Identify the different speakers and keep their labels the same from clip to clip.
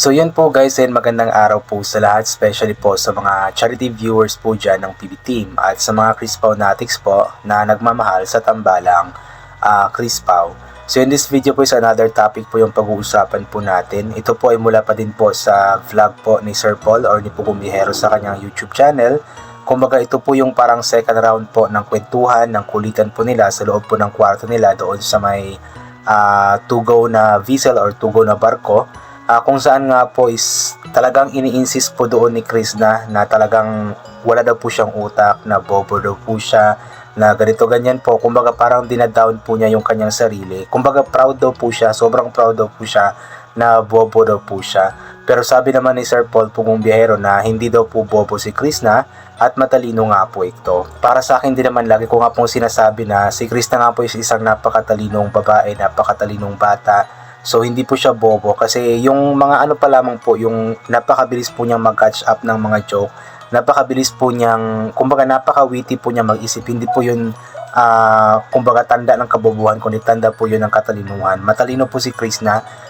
Speaker 1: So yun po guys, and magandang araw po sa lahat, especially po sa mga charity viewers po dyan ng PB Team at sa mga Chris Pao Natics po na nagmamahal sa tambalang Chris Pao. So in this video po is another topic po yung pag-uusapan po natin. Ito po ay mula pa din po sa vlog po ni Sir Paul or ni Pugong Bihero sa kanyang YouTube channel. Kumbaga ito po yung parang second round po ng kwentuhan, ng kulitan po nila sa loob po ng kwarto nila doon sa may tugaw na vessel or tugaw na barko. Kung saan nga po is talagang ini-insist po doon ni Chris na talagang wala daw po siyang utak, na bobo daw po siya, na ganito ganyan po. Kumbaga parang dinadown po niya yung kanyang sarili. Kumbaga proud daw po siya, sobrang proud daw po siya na bobo daw po siya. Pero sabi naman ni Sir Paul Pugong Bihero na hindi daw po bobo si Chris at matalino nga po ito. Para sa akin din naman lagi ko nga pong sinasabi na si Chris nga po is isang napakatalinong babae, napakatalinong bata. So hindi po siya bobo kasi yung mga ano pa lamang po, yung napakabilis po niyang mag-catch up ng mga joke, napakabilis po niyang, kumbaga napaka-witty po niya mag-isip. Hindi po yun kumbaga tanda ng kabobohan, kundi tanda po yun ng katalinuhan. Matalino po si Chris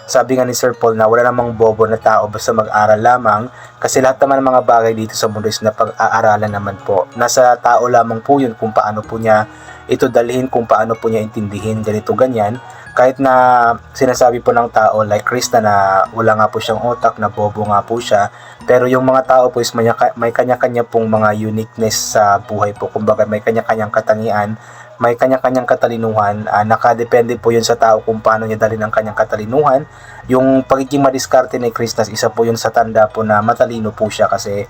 Speaker 1: sabi nga ni Sir Paul na wala namang bobo na tao basta mag-aral lamang, kasi lahat naman ng mga bagay dito sa mundo is na pag-aaralan naman po. Nasa tao lamang po yun kung paano po niya ito dalhin, kung paano po niya intindihin, ganito ganyan. Kahit na sinasabi po ng tao like Chris na wala nga po siyang utak, na bobo nga po siya, pero yung mga tao po is may kanya-kanya pong mga uniqueness sa buhay po. Kumbaga may kanya-kanyang katangian, may kanya-kanyang katalinuhan. Nakadepende po yun sa tao kung paano niya dalhin ang kanyang katalinuhan. Yung pagiging madiskarte ni Chris isa po yun sa tanda po na matalino po siya, kasi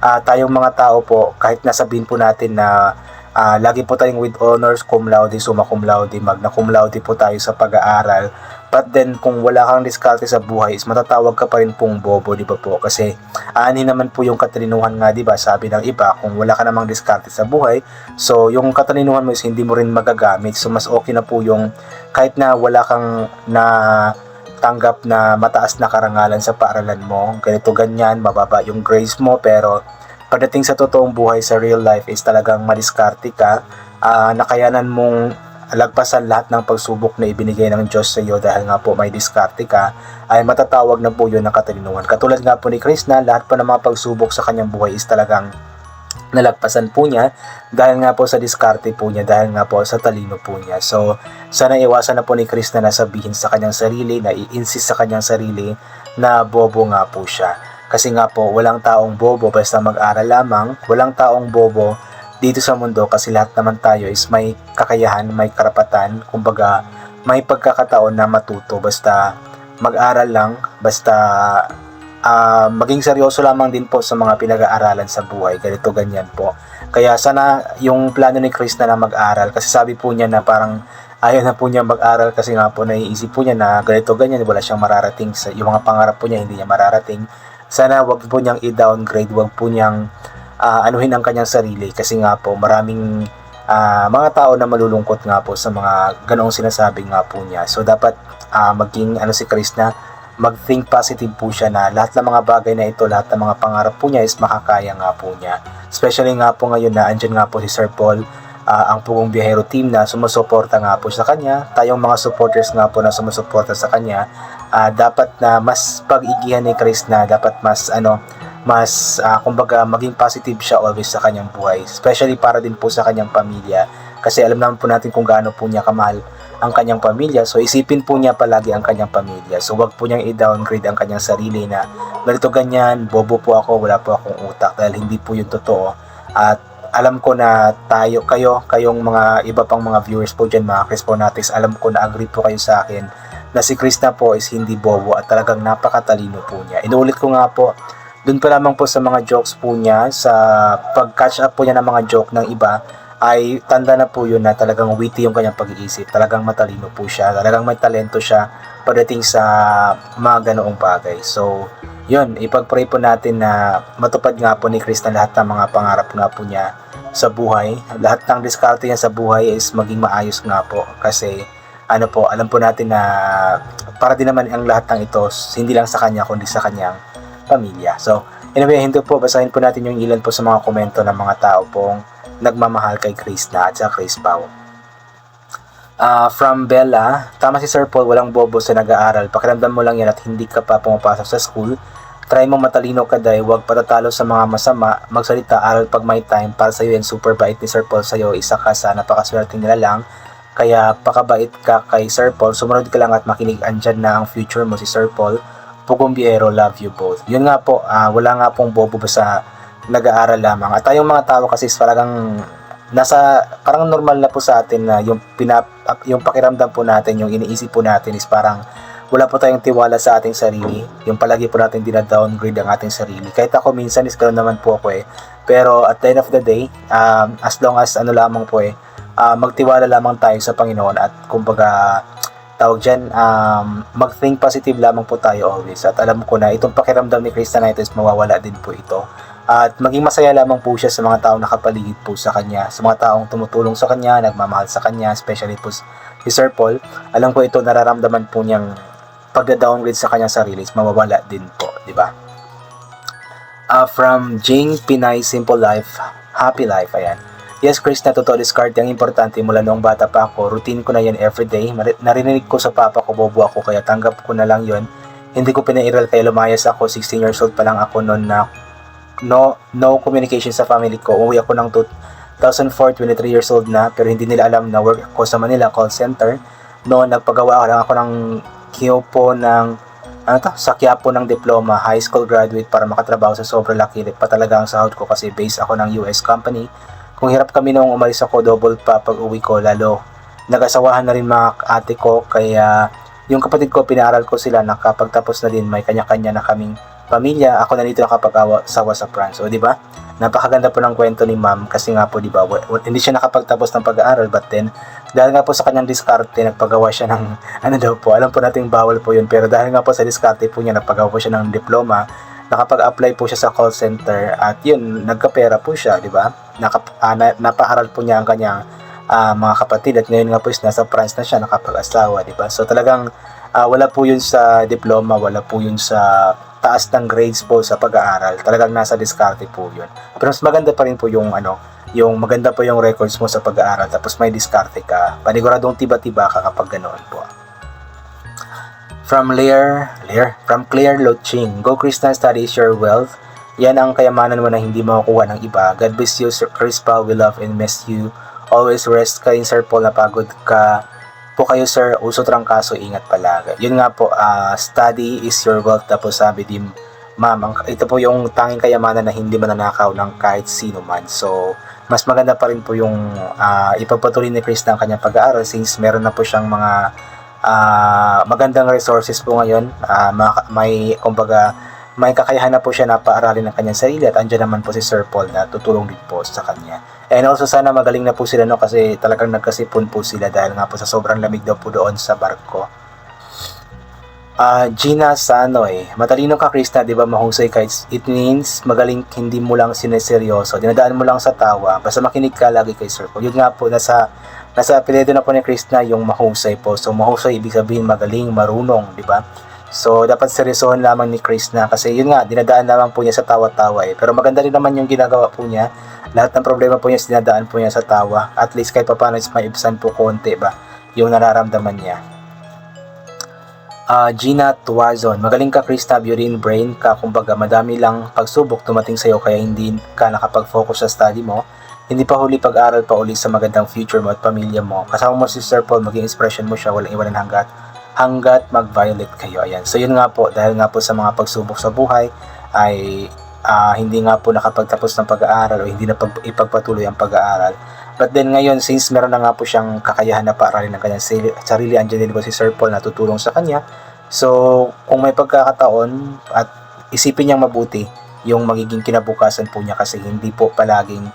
Speaker 1: tayong mga tao po, kahit nasabihin po natin na lagi po tayong with honors, cum laude, summa cum laude, magna cum laude po tayo sa pag-aaral. But then, kung wala kang diskarte sa buhay, is matatawag ka pa rin pong bobo, di ba po? Kasi, ani naman po yung katalinuhan nga, di ba? Sabi ng iba, kung wala ka namang diskarte sa buhay, so, yung katalinuhan mo is hindi mo rin magagamit. So, mas okay na po yung, kahit na wala kang na tanggap na mataas na karangalan sa paaralan mo, ganito ganyan, mababa yung grades mo, pero pagdating sa totoong buhay, sa real life is talagang madiskarte ka, nakayanan mong lagpasan lahat ng pagsubok na ibinigay ng Diyos sa iyo dahil nga po may diskarte ka, ay matatawag na po yun ng katalinuhan. Katulad nga po ni Chris lahat po ng mga pagsubok sa kanyang buhay is talagang nalagpasan po niya dahil nga po sa diskarte po niya, dahil nga po sa talino po niya. So, sana iwasan na po ni Chris na nasabihin sa kanyang sarili, na i-insist sa kanyang sarili na bobo nga po siya. Kasi nga po, walang taong bobo basta mag-aral lamang. Walang taong bobo dito sa mundo kasi lahat naman tayo is may kakayahan, may karapatan. Kumbaga, may pagkakataon na matuto basta mag-aral lang, basta maging seryoso lamang din po sa mga pinag-aaralan sa buhay. Ganito, ganyan po. Kaya sana yung plano ni Chris na mag-aral, kasi sabi po niya na parang ayaw na po niya mag-aral kasi nga po naiisip po niya na ganito, ganyan, wala siyang mararating. Yung mga pangarap po niya, hindi niya mararating. Sana wag po niyang i-downgrade, wag po niyang anuhin ang kanyang sarili, kasi nga po maraming mga tao na malulungkot nga po sa mga ganoong sinasabi nga po niya. So dapat maging si Chris mag-think positive po siya na lahat ng mga bagay na ito, lahat ng mga pangarap po niya is makakaya nga po niya. Especially nga po ngayon na andyan nga po si Sir Paul, ang Pugong Bihero team na sumusuporta nga po sa kanya, tayong mga supporters nga po na sumusuporta sa kanya. Dapat na mas pag-igihan ni Chris dapat mas kumbaga maging positive siya always sa kanyang buhay, especially para din po sa kanyang pamilya, kasi alam naman po natin kung gaano po niya kamahal ang kanyang pamilya. So isipin po niya palagi ang kanyang pamilya. So wag po niyang i-downgrade ang kanyang sarili na ganito ganyan, bobo po ako, wala po akong utak, dahil hindi po yun totoo. At alam ko na kayong mga iba pang mga viewers po dyan, mga Chris Pao Natics, alam ko na agree po kayo sa akin na si Chris po is hindi bobo at talagang napakatalino po niya. Inuulit ko nga po, dun pa lamang po sa mga jokes po niya, sa pag-catch up po niya ng mga joke ng iba, ay tanda na po yun na talagang witty yung kanyang pag-iisip, talagang matalino po siya, talagang may talento siya pagdating sa mga ganoong bagay. So, yun, ipag-pray po natin na matupad nga po ni Chris lahat ng mga pangarap nga po niya sa buhay. Lahat ng diskarte niya sa buhay is maging maayos nga po, kasi alam po natin na para din naman ang lahat ng ito, hindi lang sa kanya kundi sa kanyang pamilya. So, anyway, hindi po, basahin po natin yung ilan po sa mga komento ng mga tao pong nagmamahal kay Chris at sa Chris Pao. From Bella, tama si Sir Paul, walang bobo sa nag-aaral. Pakiramdam mo lang yan at hindi ka pa pumapasok sa school. Try mong matalino ka day, huwag patatalo sa mga masama, magsalita, aral pag may time. Para sa'yo yan, super bait ni Sir Paul sa'yo, isa ka sa napakaswerte nila lang. Kaya pakabait ka kay Sir Paul, sumunod ka lang at makinig, andyan na ang future mo si Sir Paul. Pugumbiero, love you both. Yun nga po, wala nga pong bobo sa nag-aaral lamang. At tayong mga tao kasi talagang parang normal na po sa atin na yung pakiramdam po natin, yung iniisip po natin is parang wala po tayong tiwala sa ating sarili. Yung palagi po natin dina-downgrade ang ating sarili. Kahit ako minsan is ganoon naman po ako eh. Pero at the end of the day, as long as lamang po magtiwala lamang tayo sa Panginoon at kumbaga tawag dyan, mag-think positive lamang po tayo always. At alam ko na itong pakiramdam ni Kristanites mawawala din po ito. At maging masaya lamang po siya sa mga taong nakapaligid po sa kanya, sa mga taong tumutulong sa kanya, nagmamahal sa kanya, especially po si Sir Paul. Alam ko ito, nararamdaman po niyang pagda-downgrade sa kanyang sarili, mawawala din po, di ba? From Jing Pinay Simple Life, Happy Life, ayan. Yes, Chris, na totoo, discard ang importante mula noong bata pa ako. Routine ko na yan everyday. Narinig ko sa papa ko, bobo ako, kaya tanggap ko na lang yon. Hindi ko pinairal kaya lumayas ako. 16 years old pa lang ako noon na no communication sa family ko. Uwi ako ng 2004, 23 years old na, pero hindi nila alam na work ako sa Manila call center. Noon nagpagawa lang ako ng Kyopo sa Quiapo ng diploma, high school graduate para makatrabaho sa sobrang laki pa talaga ang sahod ko kasi base ako ng US company. Kung hirap kami nung umalis ako, double pa pag uwi ko, lalo nag-asawahan na rin mga ate ko, kaya yung kapatid ko pinaaral ko sila, nakapagtapos na din, may kanya-kanya na kaming pamilya. Ako na dito nakapag-asawa sa France. O di ba? Napakaganda po ng kwento ni Ma'am kasi nga po di ba, hindi siya nakapagtapos ng pag-aaral, but then dahil nga po sa kanyang diskarte, nagpagawa siya ng alam po nating bawal po yun, pero dahil nga po sa diskarte po niya, nagpagawa po siya ng diploma, nakapag-apply po siya sa call center at yun, nagkapera po siya, di ba? Napaaral po niya ang kanyang mga kapatid at ngayon nga po is nasa France na siya, nakapag-asawa, di ba? So talagang wala po yun sa diploma, wala po yun sa taas ng grades po sa pag-aaral. Talagang nasa diskarte po yun. Pero mas maganda pa rin po yung yung maganda po yung records mo sa pag-aaral tapos may diskarte ka. Paniguradong tiba-tiba ka kapag ganoon po. From Claire Loching, Go Christian, study is your wealth. Yan ang kayamanan mo na hindi makukuha ng iba. God bless you, Sir Crispa. We love and miss you. Always rest kayo, Sir Paul. Napagod ka po kayo, sir. Usot rang kaso, ingat palagi. Yun nga po, study is your wealth. Tapos sabi din, ma'am, ito po yung tanging kayamanan na hindi mananakaw ng kahit sino man. So, mas maganda pa rin po yung ipagpatuloy ni Chris ng kanyang pag-aaral since meron na po siyang mga magandang resources po ngayon. May kakayahan na po siya na paaralin ng kanyang sarili at andyan naman po si Sir Paul na tutulong din po sa kanya. And also sana magaling na po sila kasi talagang nagkasipon po sila dahil nga po sa sobrang lamig daw po doon sa barko. Gina Sanoy, matalino ka Chris na, di ba mahusay ka? It means magaling, hindi mo lang sineseryoso, dinadaan mo lang sa tawa, basta makinig ka lagi kay Sir Paul. Yun nga po, nasa apelyido na po ni Chris na yung mahusay po. So mahusay ibig sabihin magaling, marunong, di ba? So dapat seryosohan lamang ni Chris na kasi yun nga, dinadaan lamang po niya sa tawa-tawa eh. Pero maganda rin naman yung ginagawa po niya. Lahat ng problema po niya dinadaan po niya sa tawa. At least kahit pa paano is maibsan po konti ba yung nararamdaman niya. Gina Tuazon, magaling ka Chris, tabyo rin brain ka, kumbaga madami lang pagsubok tumating sa'yo kaya hindi ka nakapag-focus sa study mo. Hindi pa huli pag-aral pa uli sa magandang future mo at pamilya mo. Kasama mo si Sir Paul, maging inspiration mo siya, walang iwanan hanggat mag-violet kayo. Ayan. So yun nga po, dahil nga po sa mga pagsubok sa buhay ay hindi nga po nakapagtapos ng pag-aaral o hindi na ipagpatuloy ang pag-aaral. But then ngayon, since meron na nga po siyang kakayahan na paaralin ng kanyang sarili, andyan din po si Sir Paul na tutulong sa kanya. So kung may pagkakataon at isipin niyang mabuti yung magiging kinabukasan po niya kasi hindi po palaging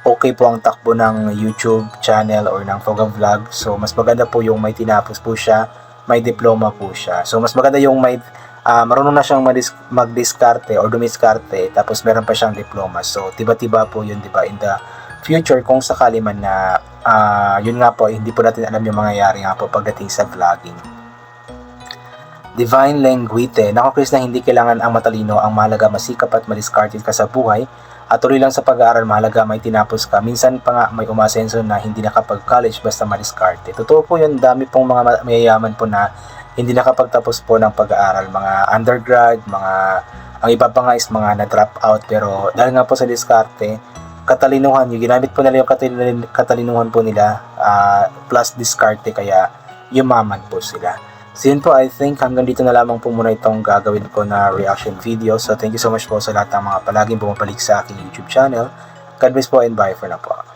Speaker 1: okay po ang takbo ng YouTube channel or ng Foga Vlog. So mas maganda po yung may tinapos po siya, may diploma po siya. So mas maganda yung may marunong na siyang magdiskarte or dumiskarte tapos meron pa siyang diploma. So tiba-tiba po yun, diba, in the future kung sakali man na yun nga po, hindi po natin alam yung mangyayari nga po pagdating sa vlogging. Divine Lenguite, nako Chris na hindi kailangan ang matalino, ang mahalaga masikap at madiscarded ka sa buhay. At tuloy lang sa pag-aaral, mahalaga may tinapos ka. Minsan pa nga may umasenso na hindi nakapag-college basta madiskarte. Totoo po yun, dami pong mga mayayaman po na hindi nakapagtapos po ng pag-aaral. Mga undergrad, ang iba pa nga is mga na-drop out. Pero dahil nga po sa diskarte, katalinuhan, yung ginamit po nila yung katalinuhan po nila plus diskarte, kaya yumaman po sila. So yun po, I think hanggang dito na lamang po muna itong gagawin ko na reaction video. So thank you so much po sa lahat ng mga palaging bumabalik sa aking YouTube channel. God bless po and bye for now po.